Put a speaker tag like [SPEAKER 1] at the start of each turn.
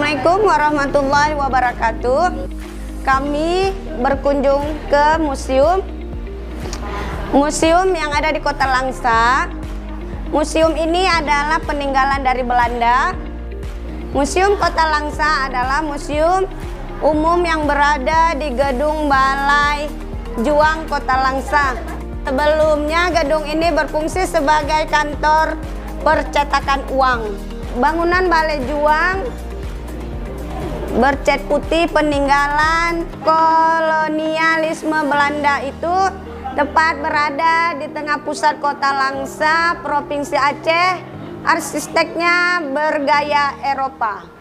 [SPEAKER 1] Assalamualaikum warahmatullahi wabarakatuh. Kami berkunjung ke museum yang ada di Kota Langsa. Museum ini adalah peninggalan dari Belanda. Museum Kota Langsa adalah museum umum yang berada di Gedung Balai Juang Kota Langsa. Sebelumnya gedung ini berfungsi sebagai kantor percetakan uang. Bangunan Balai Juang bercat putih peninggalan kolonialisme Belanda itu tepat berada di tengah pusat Kota Langsa, Provinsi Aceh. Arsiteknya bergaya Eropa.